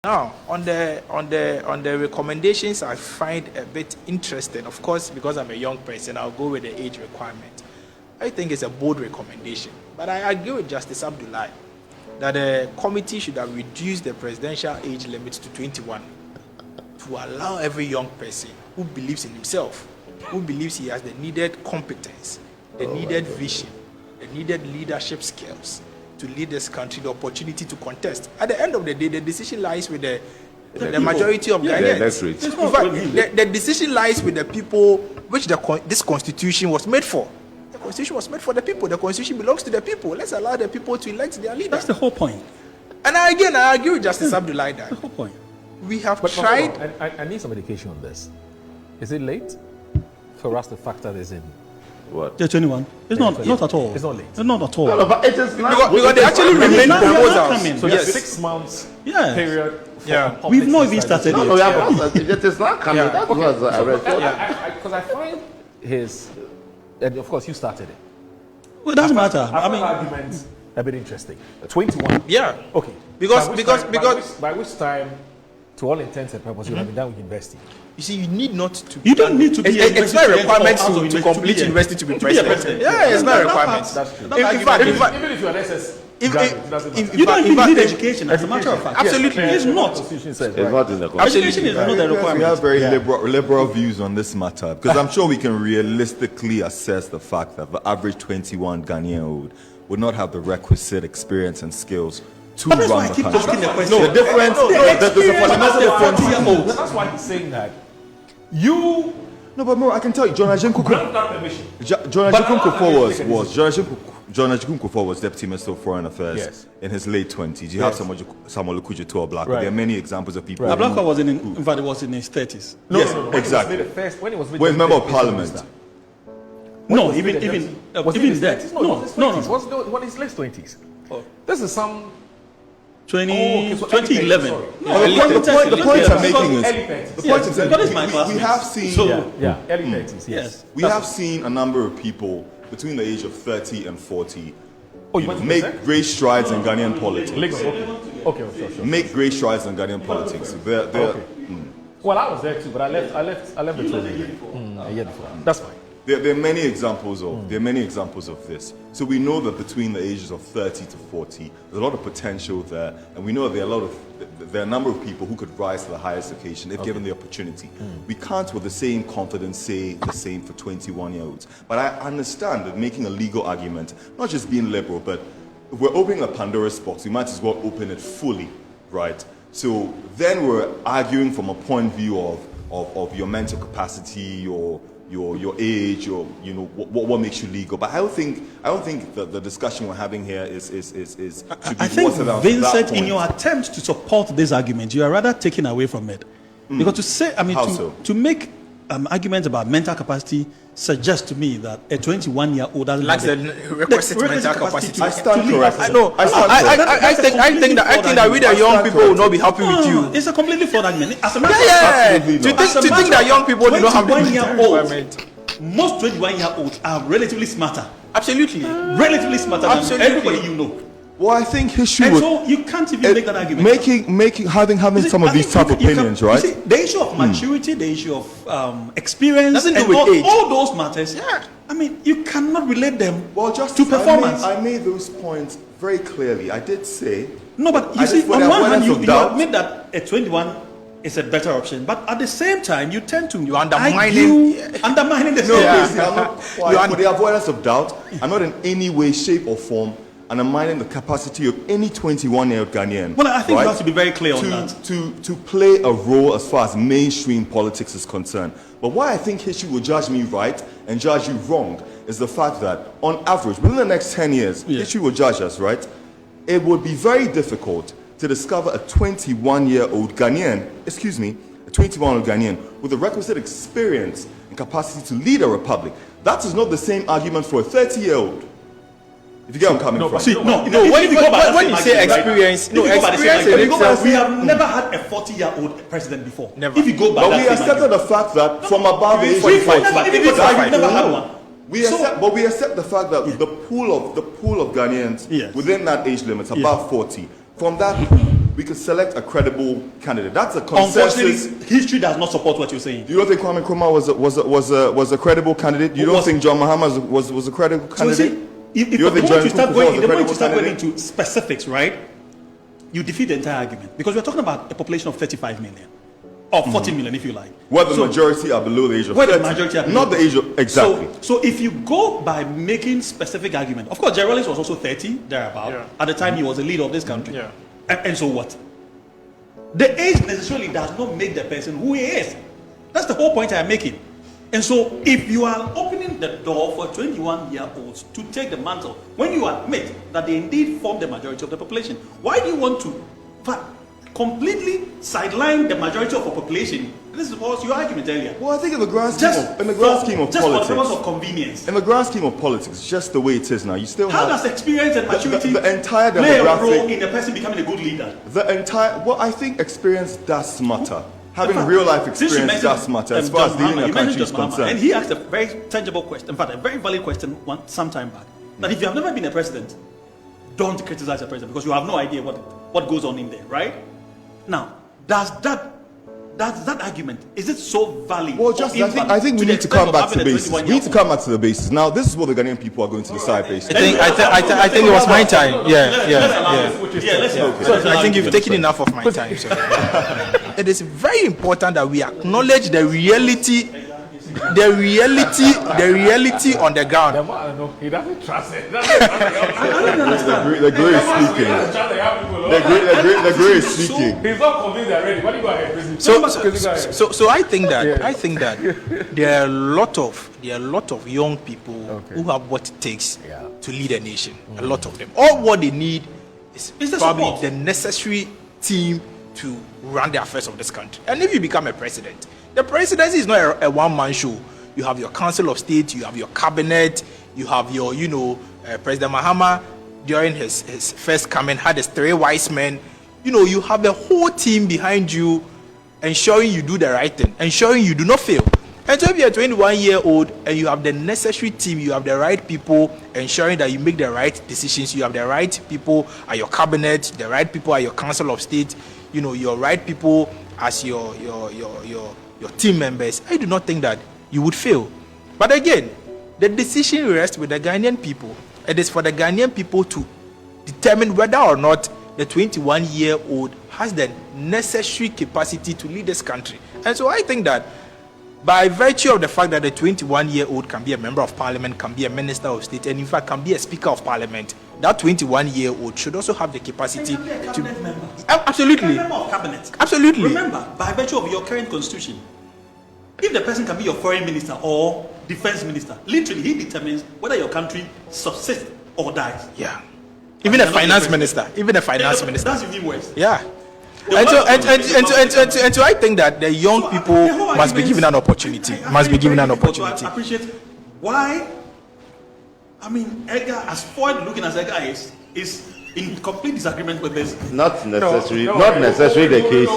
Now, on the recommendations, I find a bit interesting. Of course, because I'm a young person, I'll go with the age requirement. I think it's a bold recommendation, but I agree with Justice Abdullahi that the committee should have reduced the presidential age limit to 21 to allow every young person who believes in himself, who believes he has the needed competence, the needed vision, the needed leadership skills to lead this country, the opportunity to contest. At the end of the day, the decision lies with the majority of Ghanaians. Yeah, that's right. In fact, the decision lies with the people which this constitution was made for. The constitution was made for the people. The constitution belongs to the people. Let's allow the people to elect their leader. That's the whole point. And I agree with Justice Abdullahi that the whole point. We have tried. I need some education on this. Is it late for us to factor this in? What? Yeah, 21. It's not at all. It's not late. It's not at all. No, but it is not. Because they actually remain proposals. So yes. there's 6 months Yes. period. For We've not even started No, yet. no, yeah, it is not coming. Yeah. That was I read. Because I find his, and of course you started it. Well, it doesn't matter. I mean, arguments a bit interesting. 21. Yeah. Okay. Because by which time, to all intents and purposes, you have been done with university. you see, you need not to. You don't need to be. It's not a requirement to to complete university to be president. Yeah, Yeah, it's not a requirement. That's true. In fact, Even if you are an SS, if- You don't even need education, as a matter of fact. Absolutely. It's not. It's not in the constitution. Education is not a We requirement. have very liberal views on this matter because I'm sure we can realistically assess the fact that the average 21 Ghanaian would not have the requisite experience and skills to But that's run why I the keep country. asking the question. The difference, there's a fundamental difference. That's why he's saying that. You No, but more, I can tell you, John Ajin grant that permission. John Ajin Kufuor was Deputy Minister of Foreign Affairs Yes. in his late 20s. You have Samuel Okujeto Black. Right. There are many examples of people. Ablakwa was in fact, it was in his 30s. No, Yes, no. exactly. When he was made When the member of first Parliament. minister. No, Was he even in his that. 30s? No, No, his 20s. no. What his late 20s? Oh. This is some 2011. sorry. The point I'm making is early 30s. the point is that That is my we classmate. have seen So- Yeah, early 30s. Yes. we have seen a number of people between the age of 30 and 40 Oh, you went to make present? great strides in Ghanaian politics. Lagos. Okay, sure. Make great strides in Ghanaian politics. They're, Okay. Well, I was there too, but I left the tour a year before. That's fine. There are many examples of this. So we know that between the ages of 30 to 40, there's a lot of potential there, and we know there are a number of people who could rise to the highest occasion if given the opportunity. We can't, with the same confidence, say the same for 21-year-olds. But I understand that making a legal argument, not just being liberal, but if we're opening a Pandora's box, we might as well open it fully, right? So then we're arguing from a point of view of your mental capacity, your age, or what makes you legal. But I don't think that the discussion we're having here is should be I think, watered down to that Vincent, in point. your attempt to support this argument, you are rather taken away from it. Because to say, How so? to make arguments about mental capacity suggests to me that a 21-year-old doesn't Lacks have the requisite mental capacity. I stand corrected. I know. I think that we the young people will not be happy with you. It's a completely flawed argument. As a matter Yeah. of fact, To think that young people do not have the 21-year-olds, requirement. most 21-year-olds are relatively smarter. Absolutely. Relatively smarter Absolutely. than everybody you know. Well, I think history And would so you can't even make that argument. having You see, some I of these think tough you can- opinions, you right? see, the issue of maturity, the issue of experience, Doesn't do and with age. all those matters. Yeah. I mean, you cannot relate them Just to performance. I made those points very clearly. I did say No, but you I see, just- for on the one hand, avoidance you of doubt- admit that a 21 is a better option, but at the same time, you tend to undermining- undermining the no. same Listen, I'm not quite, for the avoidance of doubt, I'm not in any way, shape, or form undermining the capacity of any 21-year-old Ghanaian. Well, I think right, you have to be very clear on that. To play a role as far as mainstream politics is concerned. But why I think history will judge me right and judge you wrong is the fact that, on average, within the next 10 years, history will judge us, right? It would be very difficult to discover a 21-year-old Ghanaian with the requisite experience and capacity to lead a republic. That is not the same argument for a 30-year-old. If you get what I'm coming from. See, When you say experience, we have never had a 40-year-old president before. Never. If you go by But that we same accepted the fact that from above the age of argument. 45, Even if I've never had one. we accept the fact that the pool of Ghanaians Yes. within that age limit, above 40, from that we could select a credible candidate. That's a consensus. Unfortunately, history does not support what you're saying. You don't think Kwame Nkrumah was a credible candidate? You don't think John Mahama was a credible candidate? So you see, if the moment you start going into specifics, right, you defeat the entire argument. Because we're talking about a population of 35 million. Or 40 million, if you like. Where the majority are below the age of 30. Where the majority are below. Not the age of, exactly. So if you go by making specific argument, of course, Gerald was also 30, thereabout. At the time, he was the leader of this country. Yeah. And so what? The age necessarily does not make the person who he is. That's the whole point I'm making. And so if you are opening the door for 21-year-olds to take the mantle, when you admit that they indeed form the majority of the population, why do you want to completely sideline the majority of the population? This was your argument earlier. Well, I think in the grand scheme of politics, for the purpose of convenience. In the grand scheme of politics, just the way it is now, you still How have... does experience and maturity the entire play a demographic... role in the person becoming a good leader? Well, I think experience does matter. Having real-life experience does matter as far as leading a country is concerned. And he asked a very tangible question, in fact, a very valid question some time back. That if you have never been a president, don't criticize a president because you have no idea what goes on in there, right? Now, does that argument, is it so valid? Well, just I think we need to come back to the basis. We need to come back to the basis. Now, this is what the Ghanaian people are going to decide based on. I think it was my time. Yeah. I think you've taken enough of my time. So. It is very important that we acknowledge the reality on the ground. He doesn't trust it. The Gray is speaking. The Gray is speaking. He's not convinced they're ready. What do you got here? So I think that there are a lot of young people who have what it takes to lead a nation. A lot of them. All what they need is probably the necessary team to run the affairs of this country. And if you become a president, the presidency is not a one-man show. You have your Council of State, you have your cabinet, you have your, President Mahama during his first coming had his 3 wise men. You have the whole team behind you, ensuring you do the right thing, ensuring you do not fail. And so if you're a 21-year-old and you have the necessary team, you have the right people, ensuring that you make the right decisions, you have the right people at your cabinet, the right people at your Council of State, your right people as your team members, I do not think that you would fail. But again, the decision rests with the Ghanaian people. It is for the Ghanaian people to determine whether or not the 21-year-old has the necessary capacity to lead this country. And so I think that by virtue of the fact that the 21-year-old can be a member of parliament, can be a minister of state, and in fact can be a speaker of parliament, that 21-year-old should also have the capacity to... Member. Absolutely. Member of cabinet. Absolutely. Remember, by virtue of your current constitution, if the person can be your foreign minister or defense minister, literally he determines whether your country subsists or dies. Yeah. Even a finance minister. That's even worse. Yeah. And so I think that the young people must be given an opportunity. I appreciate why. Edgar, as forward looking as Edgar is in complete disagreement with this. Not necessarily the case.